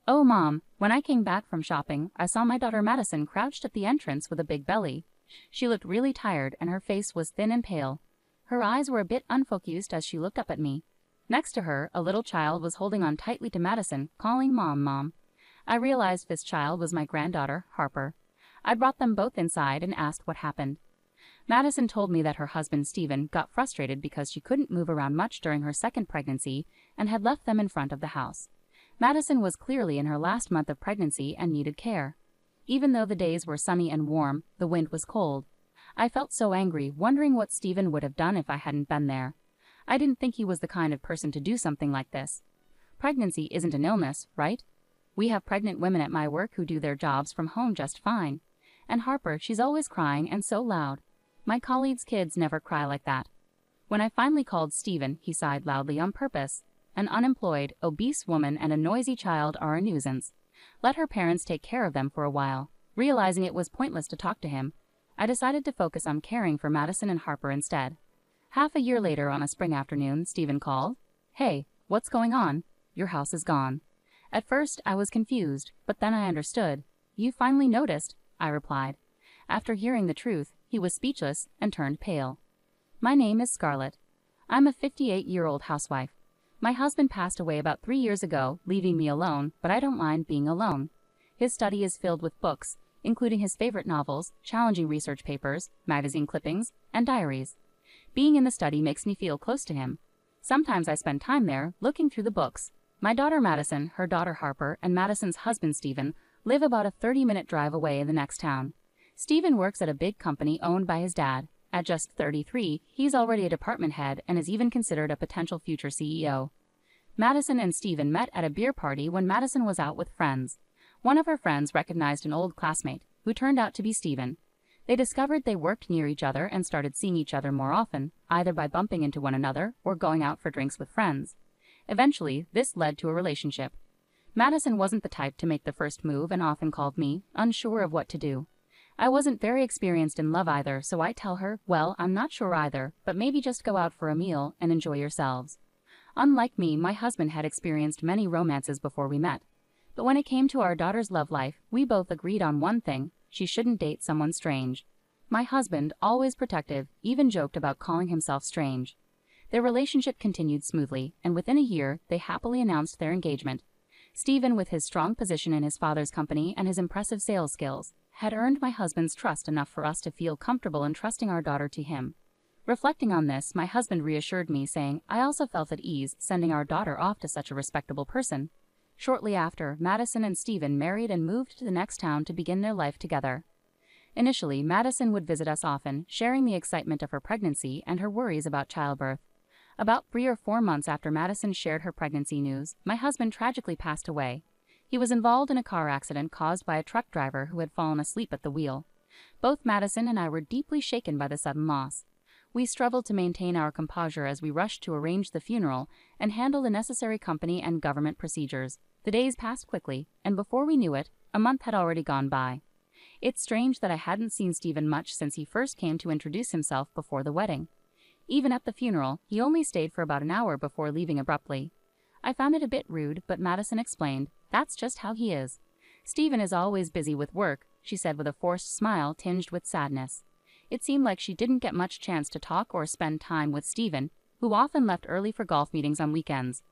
Oh, Mom, when I came back from shopping, I saw my daughter Madison crouched at the entrance with a big belly. She looked really tired and her face was thin and pale. Her eyes were a bit unfocused as she looked up at me. Next to her, a little child was holding on tightly to Madison, calling Mom, Mom. I realized this child was my granddaughter, Harper. I brought them both inside and asked what happened. Madison told me that her husband, Stephen, got frustrated because she couldn't move around much during her second pregnancy and had left them in front of the house. Madison was clearly in her last month of pregnancy and needed care. Even though the days were sunny and warm, the wind was cold. I felt so angry, wondering what Stephen would have done if I hadn't been there. I didn't think he was the kind of person to do something like this. Pregnancy isn't an illness, right? We have pregnant women at my work who do their jobs from home just fine. And Harper, she's always crying and so loud. My colleagues' kids never cry like that. When I finally called Stephen, he sighed loudly on purpose. An unemployed, obese woman and a noisy child are a nuisance. Let her parents take care of them for a while. Realizing it was pointless to talk to him, I decided to focus on caring for Madison and Harper instead. Half a year later on a spring afternoon, Stephen called. Hey, what's going on? Your house is gone. At first, I was confused, but then I understood. You finally noticed, I replied. After hearing the truth, he was speechless and turned pale. My name is Scarlett. I'm a 58-year-old housewife. My husband passed away about 3 years ago, leaving me alone, but I don't mind being alone. His study is filled with books, including his favorite novels, challenging research papers, magazine clippings, and diaries. Being in the study makes me feel close to him. Sometimes I spend time there, looking through the books. My daughter Madison, her daughter Harper, and Madison's husband Stephen live about a 30-minute drive away in the next town. Stephen works at a big company owned by his dad. At just 33, he's already a department head and is even considered a potential future CEO. Madison and Stephen met at a beer party when Madison was out with friends. One of her friends recognized an old classmate, who turned out to be Stephen. They discovered they worked near each other and started seeing each other more often, either by bumping into one another or going out for drinks with friends. Eventually, this led to a relationship. Madison wasn't the type to make the first move and often called me, unsure of what to do. I wasn't very experienced in love either, so I tell her, well, I'm not sure either, but maybe just go out for a meal and enjoy yourselves. Unlike me, my husband had experienced many romances before we met. But when it came to our daughter's love life, we both agreed on one thing: she shouldn't date someone strange. My husband, always protective, even joked about calling himself strange. Their relationship continued smoothly, and within a year, they happily announced their engagement. Stephen, with his strong position in his father's company and his impressive sales skills, had earned my husband's trust enough for us to feel comfortable in trusting our daughter to him. Reflecting on this, my husband reassured me, saying, I also felt at ease sending our daughter off to such a respectable person. Shortly after, Madison and Stephen married and moved to the next town to begin their life together. Initially, Madison would visit us often, sharing the excitement of her pregnancy and her worries about childbirth. About 3 or 4 months after Madison shared her pregnancy news, my husband tragically passed away. He was involved in a car accident caused by a truck driver who had fallen asleep at the wheel. Both Madison and I were deeply shaken by the sudden loss. We struggled to maintain our composure as we rushed to arrange the funeral and handle the necessary company and government procedures. The days passed quickly, and before we knew it, a month had already gone by. It's strange that I hadn't seen Stephen much since he first came to introduce himself before the wedding. Even at the funeral, he only stayed for about an hour before leaving abruptly. I found it a bit rude, but Madison explained, that's just how he is. Stephen is always busy with work, she said with a forced smile tinged with sadness. It seemed like she didn't get much chance to talk or spend time with Stephen, who often left early for golf meetings on weekends.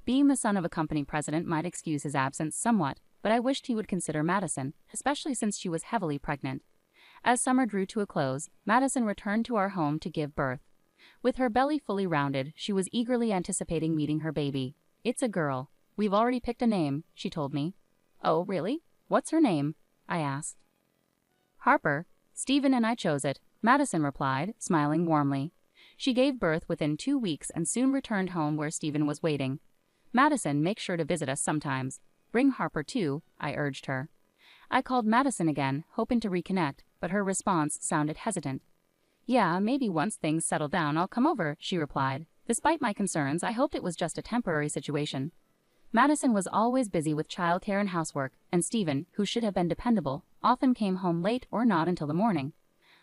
Being the son of a company president might excuse his absence somewhat, but I wished he would consider Madison, especially since she was heavily pregnant. As summer drew to a close, Madison returned to our home to give birth. With her belly fully rounded, she was eagerly anticipating meeting her baby. It's a girl. We've already picked a name, she told me. Oh, really? What's her name? I asked. Harper. Stephen and I chose it, Madison replied, smiling warmly. She gave birth within 2 weeks and soon returned home where Stephen was waiting. Madison, make sure to visit us sometimes. Bring Harper too, I urged her. I called Madison again, hoping to reconnect, but her response sounded hesitant. Yeah, maybe once things settle down I'll come over, she replied. Despite my concerns, I hoped it was just a temporary situation. Madison was always busy with childcare and housework, and Stephen, who should have been dependable, often came home late or not until the morning.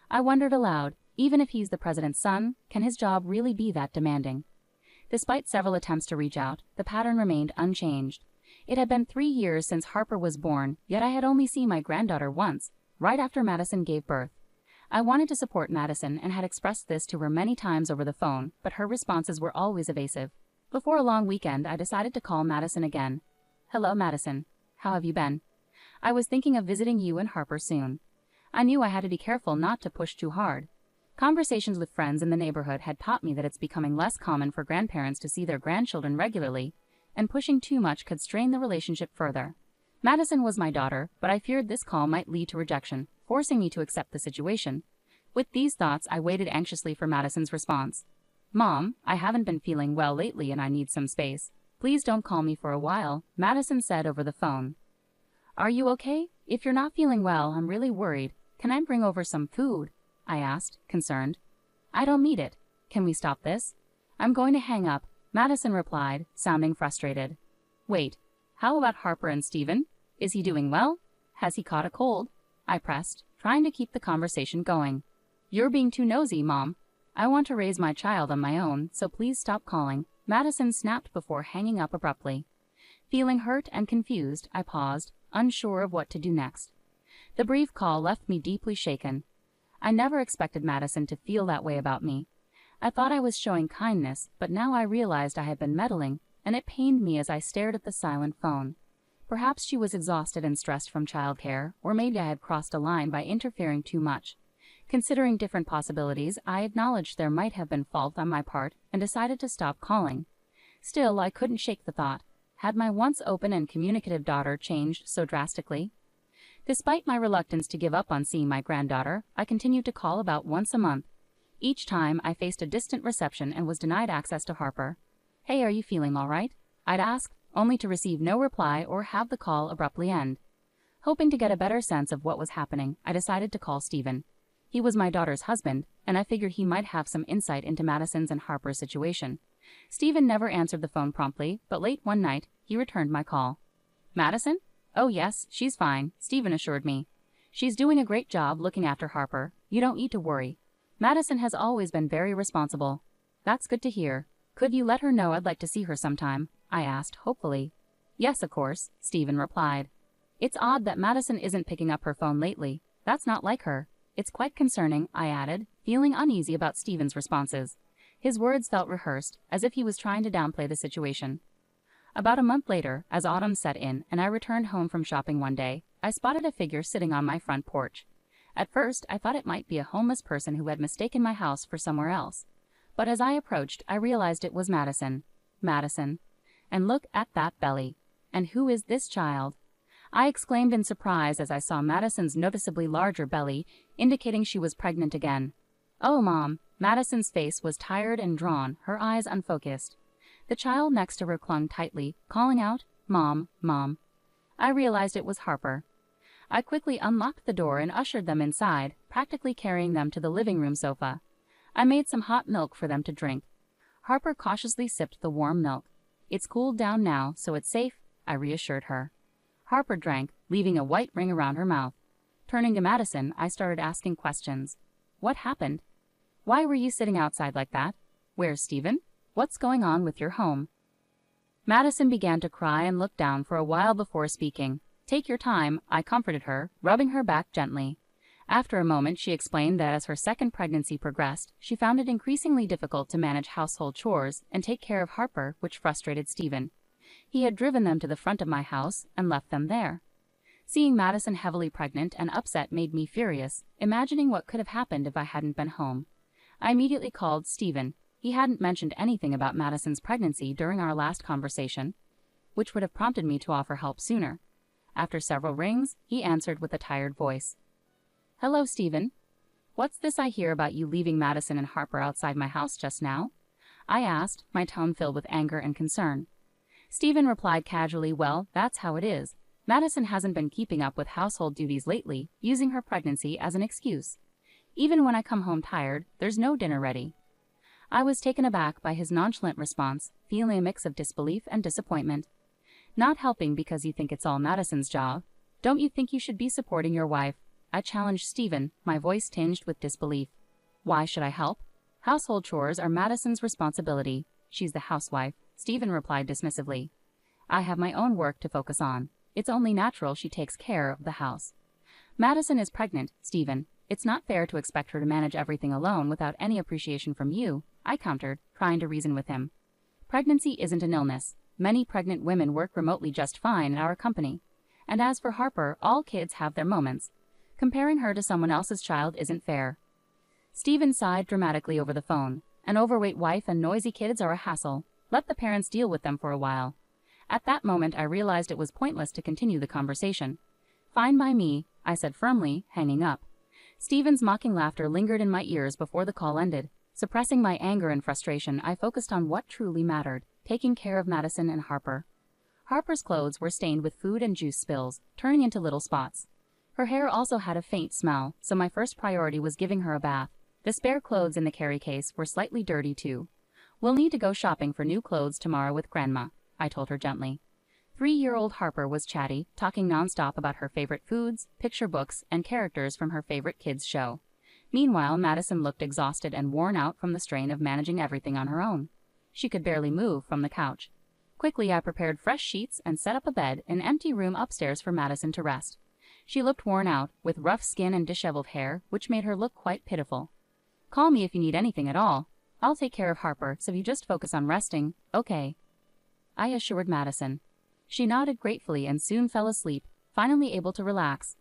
I wondered aloud, even if he's the president's son, can his job really be that demanding? Despite several attempts to reach out, the pattern remained unchanged. It had been 3 years since Harper was born, yet I had only seen my granddaughter once, right after Madison gave birth. I wanted to support Madison and had expressed this to her many times over the phone, but her responses were always evasive. Before a long weekend, I decided to call Madison again. "Hello, Madison. How have you been? I was thinking of visiting you and Harper soon." I knew I had to be careful not to push too hard. Conversations with friends in the neighborhood had taught me that it's becoming less common for grandparents to see their grandchildren regularly, and pushing too much could strain the relationship further. Madison was my daughter, but I feared this call might lead to rejection, forcing me to accept the situation. With these thoughts, I waited anxiously for Madison's response. "Mom, I haven't been feeling well lately and I need some space. Please don't call me for a while," Madison said over the phone. "Are you okay? If you're not feeling well, I'm really worried. Can I bring over some food?" I asked, concerned. "I don't need it. Can we stop this?" "I'm going to hang up," Madison replied, sounding frustrated. "Wait, how about Harper and Stephen? Is he doing well? Has he caught a cold?" I pressed, trying to keep the conversation going. "You're being too nosy, Mom. I want to raise my child on my own, so please stop calling," Madison snapped before hanging up abruptly. Feeling hurt and confused, I paused, unsure of what to do next. The brief call left me deeply shaken. I never expected Madison to feel that way about me. I thought I was showing kindness, but now I realized I had been meddling, and it pained me as I stared at the silent phone. Perhaps she was exhausted and stressed from childcare, or maybe I had crossed a line by interfering too much. Considering different possibilities, I acknowledged there might have been fault on my part and decided to stop calling. Still, I couldn't shake the thought. Had my once open and communicative daughter changed so drastically? Despite my reluctance to give up on seeing my granddaughter, I continued to call about once a month. Each time, I faced a distant reception and was denied access to Harper. "Hey, are you feeling all right?" I'd ask, only to receive no reply or have the call abruptly end. Hoping to get a better sense of what was happening, I decided to call Stephen. He was my daughter's husband, and I figured he might have some insight into Madison's and Harper's situation. Stephen never answered the phone promptly, but late one night, he returned my call. "Madison? Oh yes, she's fine," Stephen assured me. "She's doing a great job looking after Harper. You don't need to worry. Madison has always been very responsible." "That's good to hear. Could you let her know I'd like to see her sometime?" I asked, hopefully. "Yes, of course," Stephen replied. "It's odd that Madison isn't picking up her phone lately. That's not like her. It's quite concerning," I added, feeling uneasy about Stephen's responses. His words felt rehearsed, as if he was trying to downplay the situation. About a month later, as autumn set in and I returned home from shopping one day, I spotted a figure sitting on my front porch. At first, I thought it might be a homeless person who had mistaken my house for somewhere else. But as I approached, I realized it was Madison. Madison. And look at that belly. And who is this child? I exclaimed in surprise as I saw Madison's noticeably larger belly, indicating she was pregnant again. "Oh, Mom." Madison's face was tired and drawn, her eyes unfocused. The child next to her clung tightly, calling out, "Mom, Mom." I realized it was Harper. I quickly unlocked the door and ushered them inside, practically carrying them to the living room sofa. I made some hot milk for them to drink. Harper cautiously sipped the warm milk. "It's cooled down now, so it's safe," I reassured her. Harper drank, leaving a white ring around her mouth. Turning to Madison, I started asking questions. "What happened? Why were you sitting outside like that? Where's Stephen? What's going on with your home?" Madison began to cry and look down for a while before speaking. "Take your time," I comforted her, rubbing her back gently. After a moment, she explained that as her second pregnancy progressed, she found it increasingly difficult to manage household chores and take care of Harper, which frustrated Stephen. He had driven them to the front of my house and left them there. Seeing Madison heavily pregnant and upset made me furious, imagining what could have happened if I hadn't been home. I immediately called Stephen. He hadn't mentioned anything about Madison's pregnancy during our last conversation, which would have prompted me to offer help sooner. After several rings, he answered with a tired voice. "Hello, Stephen. What's this I hear about you leaving Madison and Harper outside my house just now?" I asked, my tone filled with anger and concern. Stephen replied casually, "Well, that's how it is. Madison hasn't been keeping up with household duties lately, using her pregnancy as an excuse. Even when I come home tired, there's no dinner ready." I was taken aback by his nonchalant response, feeling a mix of disbelief and disappointment. "Not helping because you think it's all Madison's job? Don't you think you should be supporting your wife?" I challenged Stephen, my voice tinged with disbelief. "Why should I help? Household chores are Madison's responsibility. She's the housewife," Stephen replied dismissively. I have my own work to focus on. It's only natural she takes care of the house. Madison is pregnant, Stephen. It's not fair to expect her to manage everything alone without any appreciation from you, I countered, trying to reason with him. Pregnancy isn't an illness. Many pregnant women work remotely just fine in our company. And as for Harper, all kids have their moments. Comparing her to someone else's child isn't fair. Stephen sighed dramatically over the phone. An overweight wife and noisy kids are a hassle. Let the parents deal with them for a while. At that moment I realized it was pointless to continue the conversation. Fine by me, I said firmly, hanging up. Stephen's mocking laughter lingered in my ears before the call ended. Suppressing my anger and frustration, I focused on what truly mattered, taking care of Madison and Harper. Harper's clothes were stained with food and juice spills, turning into little spots. Her hair also had a faint smell, so my first priority was giving her a bath. The spare clothes in the carry case were slightly dirty too. We'll need to go shopping for new clothes tomorrow with Grandma, I told her gently. 3-year-old Harper was chatty, talking nonstop about her favorite foods, picture books, and characters from her favorite kids' show. Meanwhile, Madison looked exhausted and worn out from the strain of managing everything on her own. She could barely move from the couch. Quickly, I prepared fresh sheets and set up a bed in an empty room upstairs for Madison to rest. She looked worn out, with rough skin and disheveled hair, which made her look quite pitiful. Call me if you need anything at all. I'll take care of Harper, so you just focus on resting, okay? I assured Madison. She nodded gratefully and soon fell asleep, finally able to relax.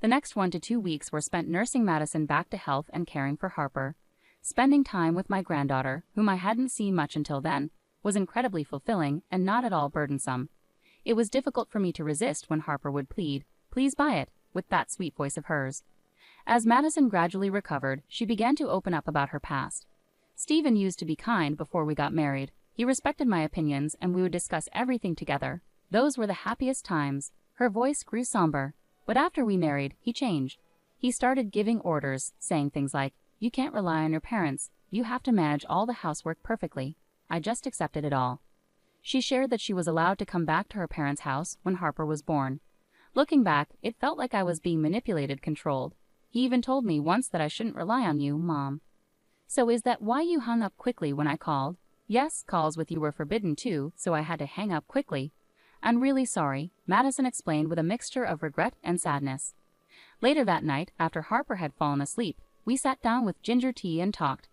The next 1 to 2 weeks were spent nursing Madison back to health and caring for Harper. Spending time with my granddaughter, whom I hadn't seen much until then, was incredibly fulfilling and not at all burdensome. It was difficult for me to resist when Harper would plead, "Please buy it," with that sweet voice of hers. As Madison gradually recovered, she began to open up about her past. Stephen used to be kind before we got married. He respected my opinions and we would discuss everything together. Those were the happiest times. Her voice grew somber. But after we married, he changed. He started giving orders, saying things like, "You can't rely on your parents. You have to manage all the housework perfectly." I just accepted it all. She shared that she was allowed to come back to her parents' house when Harper was born. Looking back, it felt like I was being manipulated, controlled. He even told me once that I shouldn't rely on you, Mom. So is that why you hung up quickly when I called? Yes, calls with you were forbidden too, so I had to hang up quickly. I'm really sorry, Madison explained with a mixture of regret and sadness. Later that night, after Harper had fallen asleep, we sat down with ginger tea and talked.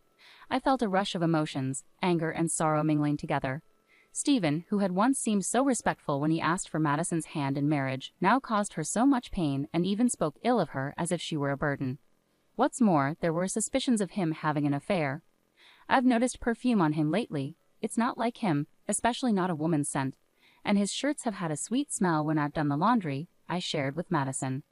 I felt a rush of emotions, anger and sorrow mingling together. Stephen, who had once seemed so respectful when he asked for Madison's hand in marriage, now caused her so much pain and even spoke ill of her as if she were a burden. What's more, there were suspicions of him having an affair. I've noticed perfume on him lately. It's not like him, especially not a woman's scent. And his shirts have had a sweet smell when I've done the laundry, I shared with Madison.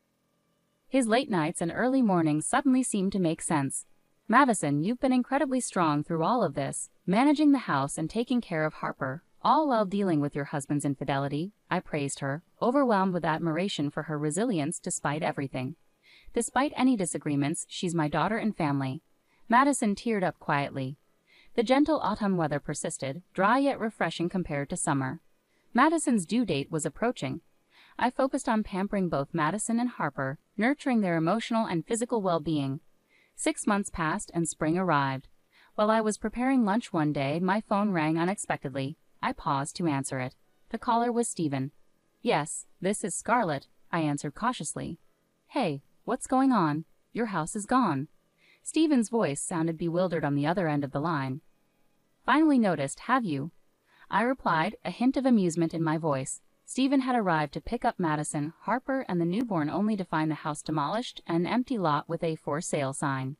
His late nights and early mornings suddenly seemed to make sense. Madison, you've been incredibly strong through all of this, managing the house and taking care of Harper, all while dealing with your husband's infidelity, I praised her, overwhelmed with admiration for her resilience despite everything. Despite any disagreements, she's my daughter and family. Madison teared up quietly. The gentle autumn weather persisted, dry yet refreshing compared to summer. Madison's due date was approaching. I focused on pampering both Madison and Harper, nurturing their emotional and physical well-being. 6 months passed and spring arrived. While I was preparing lunch one day, my phone rang unexpectedly. I paused to answer it. The caller was Stephen. "Yes, this is Scarlett," I answered cautiously. "Hey, what's going on? Your house is gone." Stephen's voice sounded bewildered on the other end of the line. "Finally noticed, have you?" I replied, a hint of amusement in my voice. Stephen had arrived to pick up Madison, Harper, and the newborn only to find the house demolished and an empty lot with a "for sale" sign.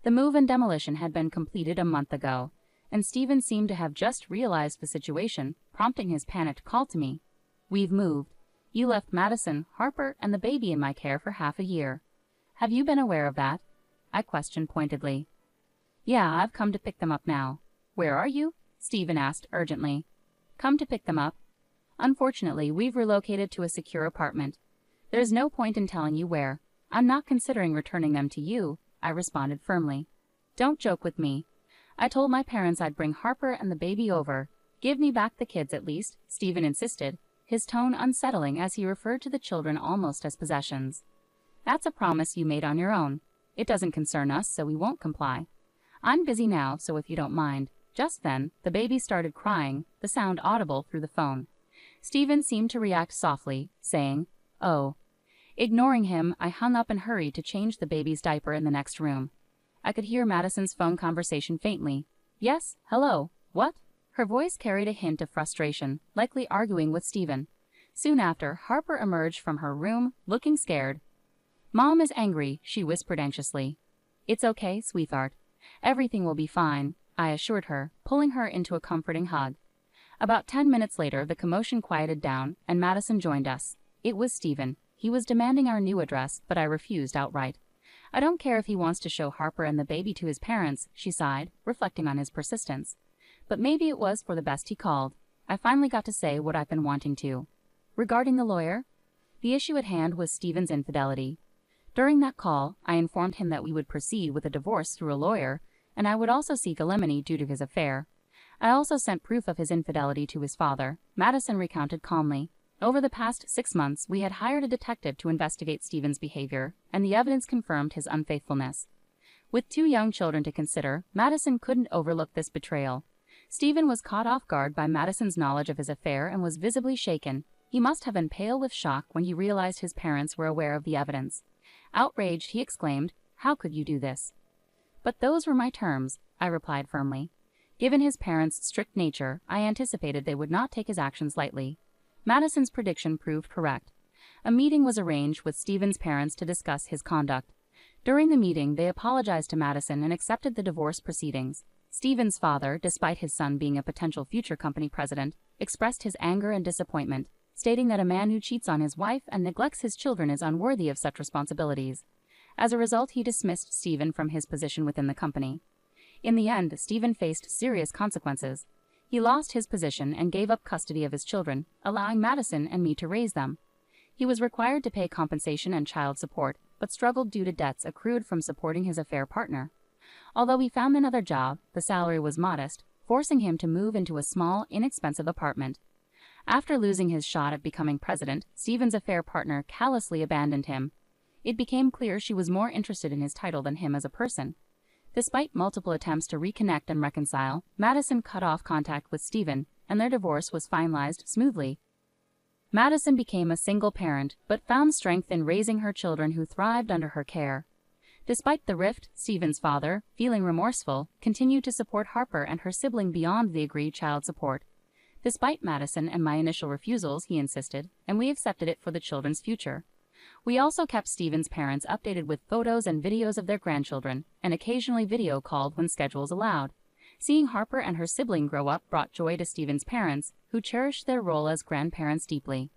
The move and demolition had been completed a month ago, and Stephen seemed to have just realized the situation, prompting his panicked call to me. "We've moved. You left Madison, Harper, and the baby in my care for half a year. Have you been aware of that?" I questioned pointedly. "Yeah, I've come to pick them up now." "Where are you?" Stephen asked urgently. "Come to pick them up. Unfortunately, we've relocated to a secure apartment. There's no point in telling you where. I'm not considering returning them to you," I responded firmly. "Don't joke with me. I told my parents I'd bring Harper and the baby over. Give me back the kids at least," Stephen insisted, his tone unsettling as he referred to the children almost as possessions. "That's a promise you made on your own. It doesn't concern us, so we won't comply. I'm busy now, so if you don't mind." Just then, the baby started crying, the sound audible through the phone. Stephen seemed to react softly, saying, "Oh." Ignoring him, I hung up and hurried to change the baby's diaper in the next room. I could hear Madison's phone conversation faintly. "Yes, hello, what?" Her voice carried a hint of frustration, likely arguing with Stephen. Soon after, Harper emerged from her room, looking scared. "Mom is angry," she whispered anxiously. "It's okay, sweetheart. Everything will be fine," I assured her, pulling her into a comforting hug. About 10 minutes later, the commotion quieted down, and Madison joined us. It was Stephen. He was demanding our new address, but I refused outright. "I don't care if he wants to show Harper and the baby to his parents," she sighed, reflecting on his persistence. But maybe it was for the best he called. I finally got to say what I've been wanting to. Regarding the lawyer? The issue at hand was Stephen's infidelity. During that call, I informed him that we would proceed with a divorce through a lawyer, and I would also seek alimony due to his affair. I also sent proof of his infidelity to his father, Madison recounted calmly. Over the past 6 months, we had hired a detective to investigate Stephen's behavior, and the evidence confirmed his unfaithfulness. With 2 young children to consider, Madison couldn't overlook this betrayal. Stephen was caught off guard by Madison's knowledge of his affair and was visibly shaken. He must have been pale with shock when he realized his parents were aware of the evidence. Outraged, he exclaimed, "How could you do this?" "But those were my terms," I replied firmly. Given his parents' strict nature, I anticipated they would not take his actions lightly. Madison's prediction proved correct. A meeting was arranged with Stephen's parents to discuss his conduct. During the meeting, they apologized to Madison and accepted the divorce proceedings. Stephen's father, despite his son being a potential future company president, expressed his anger and disappointment, stating that a man who cheats on his wife and neglects his children is unworthy of such responsibilities. As a result, he dismissed Stephen from his position within the company. In the end, Stephen faced serious consequences. He lost his position and gave up custody of his children, allowing Madison and me to raise them. He was required to pay compensation and child support, but struggled due to debts accrued from supporting his affair partner. Although he found another job, the salary was modest, forcing him to move into a small, inexpensive apartment. After losing his shot at becoming president, Stephen's affair partner callously abandoned him. It became clear she was more interested in his title than him as a person. Despite multiple attempts to reconnect and reconcile, Madison cut off contact with Stephen, and their divorce was finalized smoothly. Madison became a single parent, but found strength in raising her children who thrived under her care. Despite the rift, Stephen's father, feeling remorseful, continued to support Harper and her sibling beyond the agreed child support. Despite Madison and my initial refusals, he insisted, and we accepted it for the children's future. We also kept Stephen's parents updated with photos and videos of their grandchildren, and occasionally video called when schedules allowed. Seeing Harper and her sibling grow up brought joy to Stephen's parents, who cherished their role as grandparents deeply.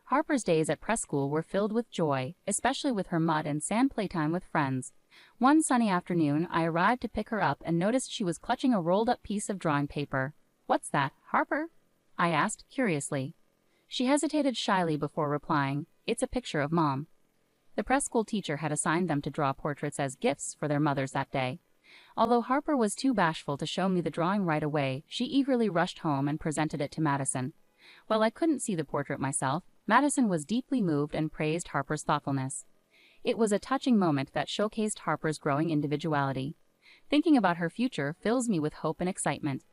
Harper's days at preschool were filled with joy, especially with her mud and sand playtime with friends. One sunny afternoon, I arrived to pick her up and noticed she was clutching a rolled-up piece of drawing paper. "What's that, Harper?" I asked curiously. She hesitated shyly before replying, "It's a picture of Mom." The preschool teacher had assigned them to draw portraits as gifts for their mothers that day. Although Harper was too bashful to show me the drawing right away, she eagerly rushed home and presented it to Madison. While I couldn't see the portrait myself, Madison was deeply moved and praised Harper's thoughtfulness. It was a touching moment that showcased Harper's growing individuality. Thinking about her future fills me with hope and excitement.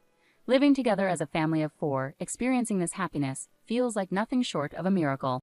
Living together as a family of 4, experiencing this happiness, feels like nothing short of a miracle.